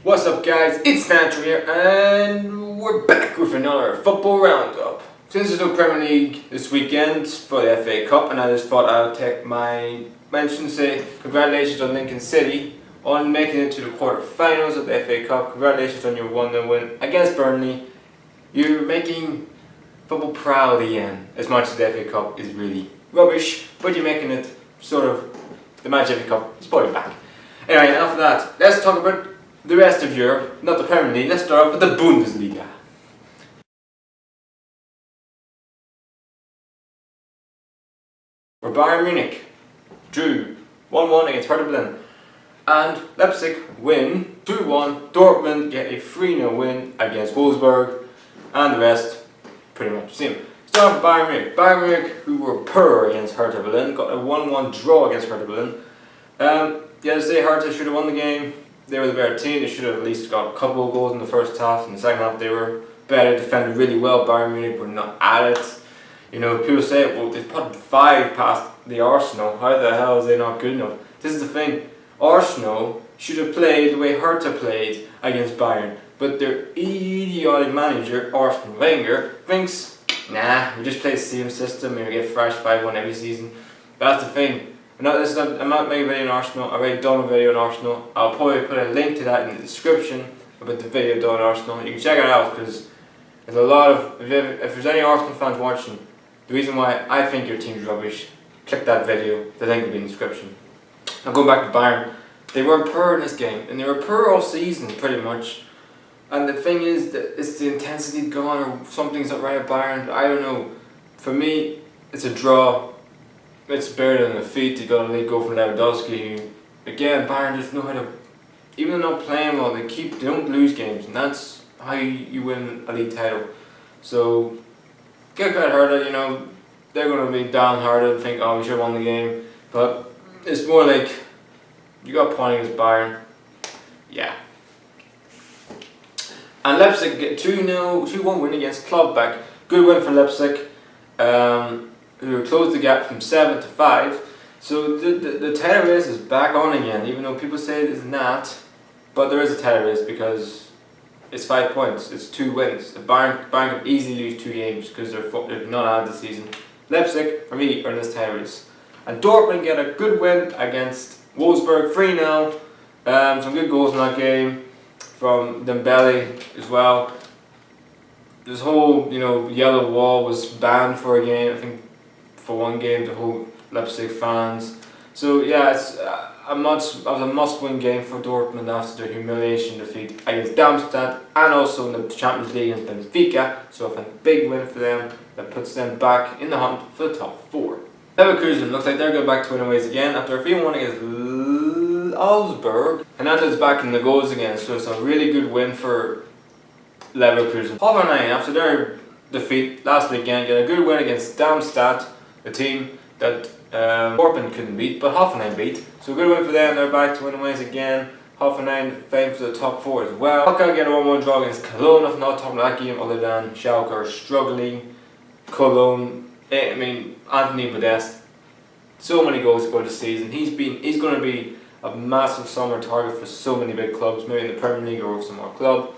What's up guys, it's Nantro here and we're back with another football roundup. Since there's no Premier League this weekend for the FA Cup, and I just thought I would take my mention to say congratulations on Lincoln City on making it to the quarter-finals of the FA Cup. Congratulations on your 1-0 win against Burnley. You're making football proud again, as much as the FA Cup is really rubbish, but you're making it sort of the Match FA Cup spoiled back. Anyway, enough of that. Let's talk about the rest of Europe, not the Premier League. Let's start off with the Bundesliga. Where Bayern Munich drew 1-1 against Hertha Berlin, and Leipzig win 2-1. Dortmund get a 3-0 win against Wolfsburg, and the rest pretty much the same. Start with Bayern Munich. Bayern Munich, who were poor against Hertha Berlin, got a 1-1 draw against Hertha Berlin. Yeah, to say Hertha should have won the game. They were the better team. They should have at least got a couple of goals in the first half. In the second half, they were better, defended really well. Bayern Munich were not at it. You know, people say, well, they've put 5 past the Arsenal. How the hell is they not good enough? This is the thing. Arsenal should have played the way Hertha played against Bayern. But their idiotic manager, Arsene Wenger, thinks, nah, we just play the same system and we get fresh 5-1 every season. That's the thing. I'm not making a video on Arsenal. I've already done a video on Arsenal. I'll probably put a link to that in the description about the video done on Arsenal. You can check it out because there's a lot of, if there's any Arsenal fans watching, the reason why I think your team's rubbish, click that video. The link will be in the description. Now going back to Bayern, they were poor in this game, and they were poor all season pretty much. And the thing is that it's the intensity gone, or something's not right at Bayern. I don't know. For me, it's a draw. It's better than a defeat. You got a lead goal from Lewandowski, who, again, Bayern just know how to, even though they're not playing well, they don't lose games, and that's how you win a league title. So, get credit Hertha, you know, they're going to be downhearted and think, oh, we should have won the game. But it's more like, you got point against Bayern. Yeah. And Leipzig get 2-1 win against Gladbach. Good win for Leipzig. Who closed the gap from 7 to 5. So the title race is back on again, even though people say it is not. But there is a title race because it's 5 points, it's 2 wins. The Bayern could easily lose 2 games because they're not out of the season. Leipzig, for me, are in this title race. And Dortmund get a good win against Wolfsburg, 3-0. Some good goals in that game from Dembele as well. This whole, yellow wall was banned for a game, I think for one game, the whole Leipzig fans. So yeah, it's a must-win game for Dortmund after their humiliation defeat against Darmstadt, and also in the Champions League against Benfica. So I think a big win for them that puts them back in the hunt for the top 4. Leverkusen looks like they're going back to winning ways again after a 3-1 against Augsburg. Hernandez back in the goals again, so it's a really good win for Leverkusen. Hoffenheim, after their defeat last weekend, get a good win against Darmstadt, the team that Dortmund couldn't beat, but Hoffenheim beat. So good win for them, they're back to winning ways again. Hoffenheim famed for the top 4 as well. Schalke get a 1-1 draw against Cologne. If not talking about that game, other than Schalke are struggling. Cologne, Anthony Modeste, so many goals to go this season. He's going to be a massive summer target for so many big clubs, maybe in the Premier League or some more club.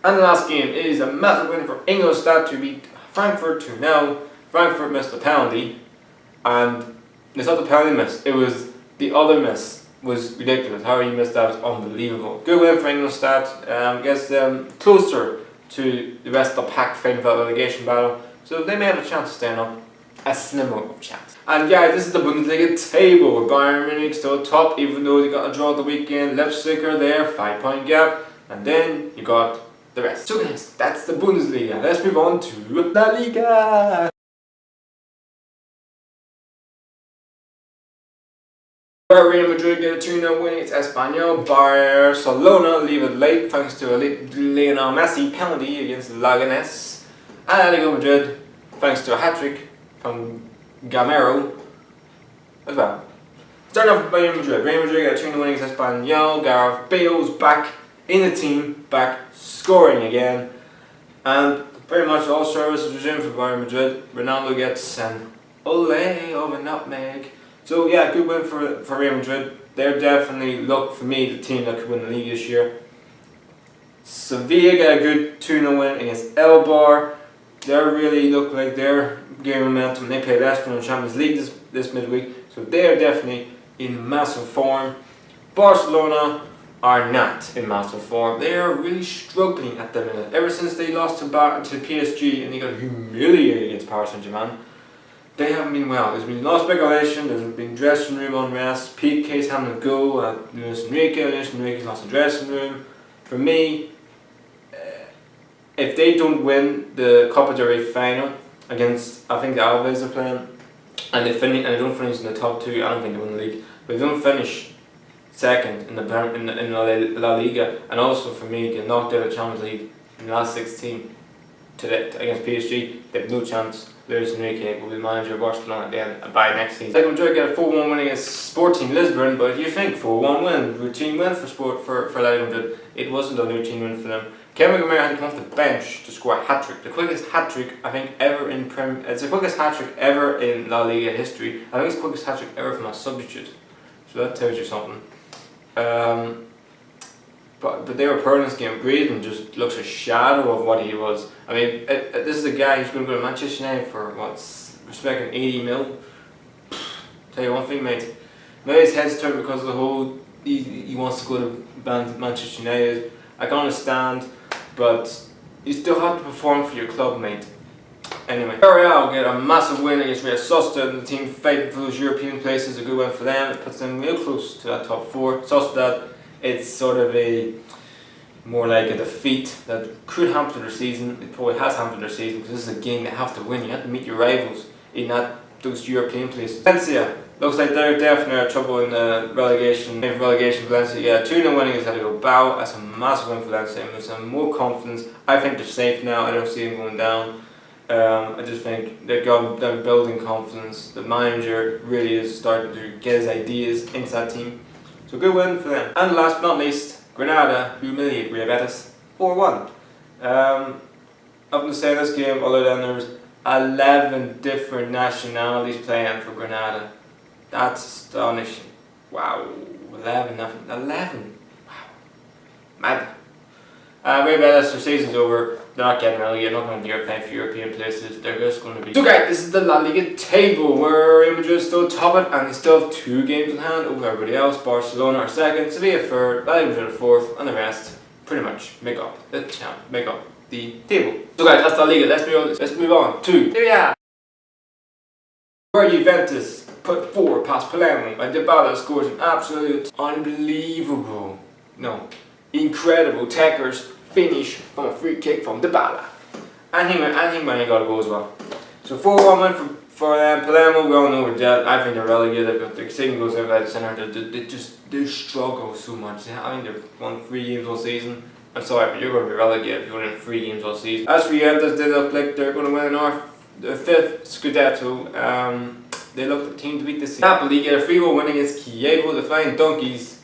And the last game is a massive win for Ingolstadt to beat Frankfurt 2-0. Frankfurt missed a penalty, and it's not the penalty miss, it was the other miss. Was ridiculous. How he missed that was unbelievable. Good win for Ingolstadt, gets them closer to the rest of the pack fighting for that relegation battle, so they may have a chance of staying up. A slimmer of chance. And guys, this is the Bundesliga table with Bayern Munich still top, even though they got a draw the weekend. Leipzig are there, 5-point gap, and then you got the rest. So guys, that's the Bundesliga. Let's move on to La Liga. Real Madrid get a 2-0 win against Espanyol. Barcelona leave it late thanks to a Lionel Messi penalty against Leganes. And Atletico Madrid, thanks to a hat-trick from Gamero as well. Starting off with Real Madrid. Real Madrid got a 2-0 win against Espanyol. Gareth Bale's back in the team, back scoring again. And pretty much all service is resumed for Bayern Madrid. Ronaldo gets an ole of a nutmeg. So yeah, good win for Real Madrid. They're definitely, look for me, the team that could win the league this year. Sevilla got a good 2-0 win against Elbar. They really look like they're gaining momentum. They played Leicester in the Champions League this midweek, so they are definitely in massive form. Barcelona are not in massive form. They are really struggling at the minute. Ever since they lost to PSG and they got humiliated against Paris Saint-Germain, they haven't been well. There's been a lot of speculation, there's been dressing room unrest, Piqué's having a go at Luis Enrique's lost the dressing room. For me, if they don't win the Copa del Rey final against, I think the Alves are playing, and they don't finish in the top two, I don't think they win the league, but if they don't finish second in the La Liga, and also for me get knocked out of the Champions League in the last 16 against PSG, they have no chance. Luis Enrique will be the manager of Barcelona again by next season. Like Madrid get a 4-1 win against Sporting Lisbon, but you think 4-1 win, routine win for Liga Madrid. It wasn't a routine win for them. Kevin Gamera had to come off the bench to score a hat-trick. The quickest hat-trick I think ever in it's the quickest hat-trick ever in La Liga history. I think it's the quickest hat-trick ever from a substitute. So that tells you something. But they were purring this game. Griezmann just looks a shadow of what he was. I mean, this is a guy who's going to go to Manchester United for what's respecting 80 mil. Tell you one thing, mate. Maybe his head's turned because of the whole he wants to go to Manchester United. I can understand, but you still have to perform for your club, mate. Anyway, Serie get a massive win against Real Sociedad, and the team fighting for those European places. A good win for them. It puts them real close to that top four. Sociedad, it's sort of more like a defeat that could hamper their season. It probably has hampered their season because this is a game they have to win. You have to meet your rivals in those European places. Valencia looks like they're definitely in trouble in the relegation. Valencia, yeah, 2-0 winning is Atletico Bilbao. That's a massive win for Valencia. With some more confidence. I think they're safe now. I don't see them going down. I just think they're building confidence. The manager really is starting to get his ideas into that team. So good win for them. And last but not least, Granada humiliate Real Betis 4-1. Nothing to say in this game other than there's 11 different nationalities playing for Granada. That's astonishing. Wow, 11. Wow, mad. Real Betis, their season's over. They're not getting relegated, not going to be playing for European places. They're just going to be. So guys, this is the La Liga table where Real Madrid is still top it and they still have 2 games in hand over everybody else. Barcelona are second, Sevilla third, La Liga Madrid are fourth, and the rest pretty much make up the table. So guys, that's La Liga. Let's move on to Serie, where Juventus put 4 past Palermo and Dybala scores an absolute unbelievable, incredible Techers finish from a free kick from Dybala. And he went and got a goal as well. So 4-1 win for Palermo. We all know we're dead. I think they're relegated. Their season goes out of the centre. They struggle so much. I think they've won 3 games all season. I'm sorry, but you're going to be relegated if you win 3 games all season. As for Juventus, they look like they're going to win their 5th Scudetto. They look the team to beat this season. Napoli get a 3-0 win against Chievo. The Flying Donkeys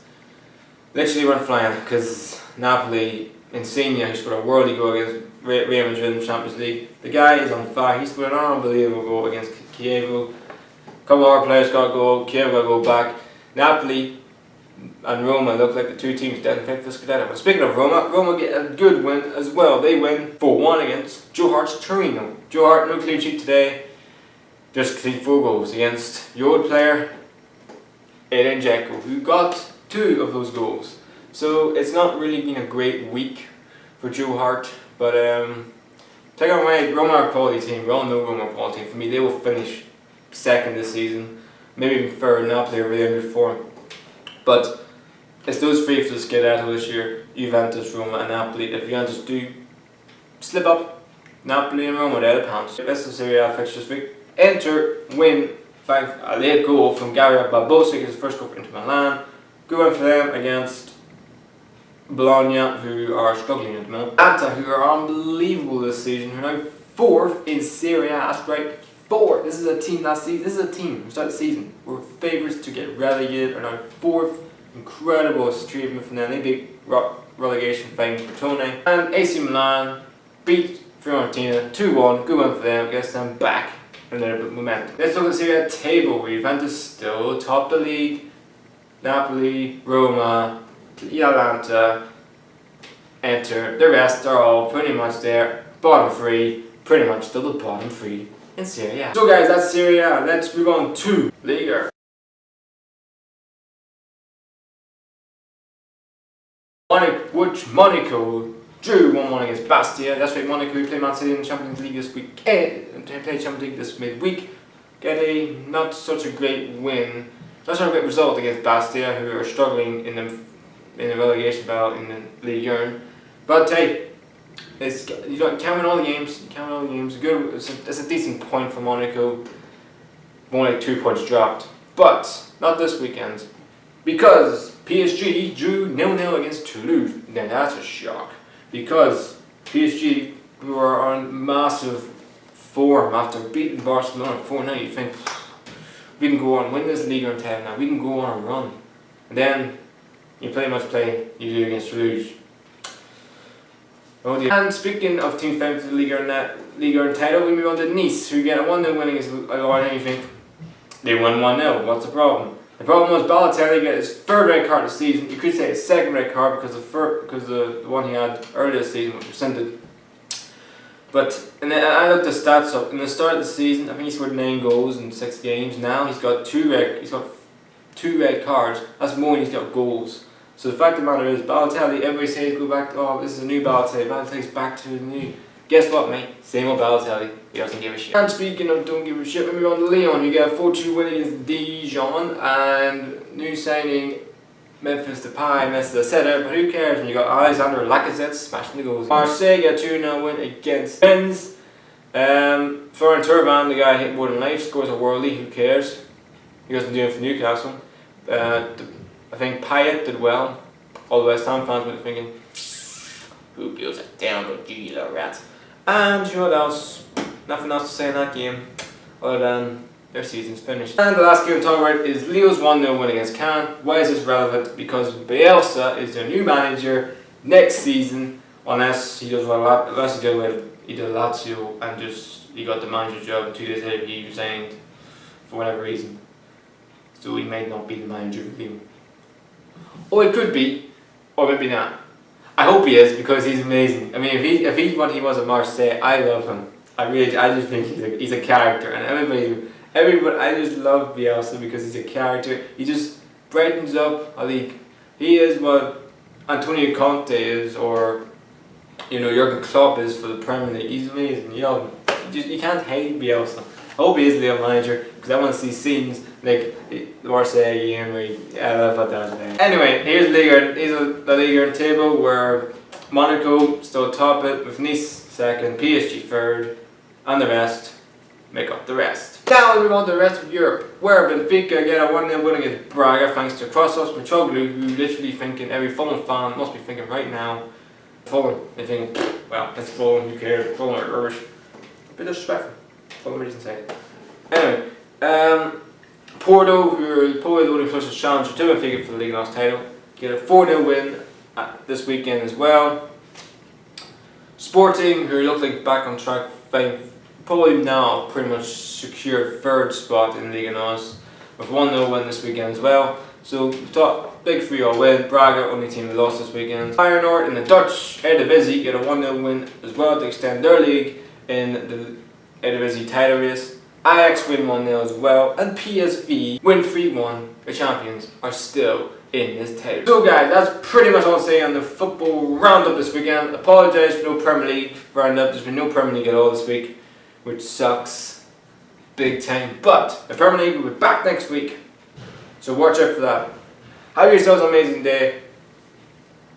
literally went flying because Napoli, Insigne, who scored a worldly goal against Real Madrid in the Champions League. The guy is on fire. He scored an unbelievable goal against Chievo. A couple of our players got a goal. Chievo got a goal back. Napoli and Roma look like the 2 teams dead and fit for Scudetto. But speaking of Roma get a good win as well. They win 4-1 against Joe Hart's Torino. Joe Hart, no clean sheet today. Just conceded 4 goals against your old player, Edin Dzeko, who got 2 of those goals. So it's not really been a great week for Joe Hart, but take it away, Roma are a quality team. We all know Roma are a quality team. For me, they will finish second this season, maybe even third. Napoli are really in good form. But it's those 3 for the Scudetto this year: Juventus, Roma, and Napoli. If Juventus do slip up, Napoli and Roma, they're the pounds. That's the Serie A fixture this week. Inter win, thanks a late goal from Gabriel Barbosa, his first goal for Inter Milan. Good win for them against Bologna, who are struggling at the minute. Atalanta, who are unbelievable this season, who are now 4th in Serie A. That's right, 4th. This is a team last season. This is a team who started the season were favourites to get relegated, are now 4th. Incredible achievement from them. They beat relegation fighting Crotone. And AC Milan beat Fiorentina 2-1. Good win for them. Gets them back in their momentum. Let's look at the Serie A table where Juventus still top the league. Napoli, Roma, Atalanta, enter. The rest are all pretty much there. Bottom three, pretty much still the bottom three in Serie A. So guys, that's Serie A. Let's move on to Liga. Monaco drew 1-1 against Bastia. That's right, Monaco will play Man City in the Champions League this week. They play Champions League this midweek. Get a not such a great win, not such a great result against Bastia, who are struggling in the relegation battle in the Liga. But hey, you can't win all the games. You can't win all the games. Good. It's a decent point for Monaco. Only 2 points dropped, but not this weekend, because PSG drew 0-0 against Toulouse. Now that's a shock, because PSG, who are on massive form after beating Barcelona 4-0, you think we can go on and win this Liga in 10 now. We can go on a run, and then you pretty much play you do against Toulouse. Oh dear. And speaking of teams fighting for the Liga and title, we move on to Nice, who get a 1-0 win against Bayern, and you think they won 1-0. What's the problem? The problem was Balotelli got his third red card of the season. You could say his second red card because the one he had earlier this season was rescinded. But and then I looked the stats up. In the start of the season, I think he scored 9 goals in 6 games. Now he's got two red cards. That's more than he's got goals. So the fact of the matter is, Balotelli, everybody says go back. Oh, this is a new Balotelli. Balotelli's back to the new. Guess what, mate? Same old Balotelli. He doesn't give a shit. And speaking of don't give a shit, we move on to Lyon. You get a 4-2 win against Dijon, and new signing Memphis Depay messed the setup, but who cares when you got Alexander Lacazette smashing the goals. Marseille get a 2-0 win against Rennes. Florent Turban, the guy hit more than life, scores a worldie. Who cares? He doesn't do it for Newcastle. I think Payet did well. All the West Ham fans were thinking, who gives a damn about you little rat? And you know what else? Nothing else to say in that game other than their season's finished. And the last game to talk about is Leo's 1-0 win against Cannes. Why is this relevant? Because Bielsa is their new manager next season, unless he does well, unless he did Lazio and he got the manager job, and 2 days later he resigned for whatever reason. So he may not be the manager of Leo. Or it could be, or maybe not. I hope he is, because he's amazing. I mean, if he's what he was at Marseille, I love him. I just think he's a character, and everybody. I just love Bielsa because he's a character. He just brightens up a league. He is what Antonio Conte is, or Jurgen Klopp is for the Premier League. He's amazing. You can't hate Bielsa. I hope he is the manager, because I want to see scenes like Marseille game where I love what that was there. Anyway, here's the Liga table, where Monaco still top it with Nice second, PSG third, and the rest make up the rest. Now we move on to the rest of Europe, where Benfica get a 1-0 win against Braga thanks to Krossos Mitroglou, who literally thinking, every Fulham fan must be thinking right now, Fulham, they're thinking, well, it's Fulham, who cares, Fulham are rubbish. A bit disrespectful, Fulham reason say it. Anyway, Porto, who are probably the only closest challenger to Benfica for the Liga last title, get a 4-0 win this weekend as well. Sporting, who look like back on track, probably now pretty much secured 3rd spot in Liga NOS with 1-0 win this weekend as well. So we've got big 3-0 win. Braga, only team that lost this weekend. Feyenoord in the Dutch Eredivisie get a 1-0 win as well to extend their league in the Eredivisie title race. Ajax win 1-0 as well, and PSV win 3-1. The champions are still in this title. So guys, that's pretty much all I'll say on the football roundup this weekend. Apologise for no Premier League roundup. There's been no Premier League at all this week, which sucks big time. But the Premier League will be back next week, so watch out for that. Have yourselves an amazing day.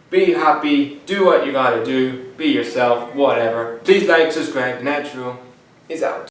Be happy. Do what you gotta do. Be yourself. Whatever. Please like, subscribe. The Natural is out.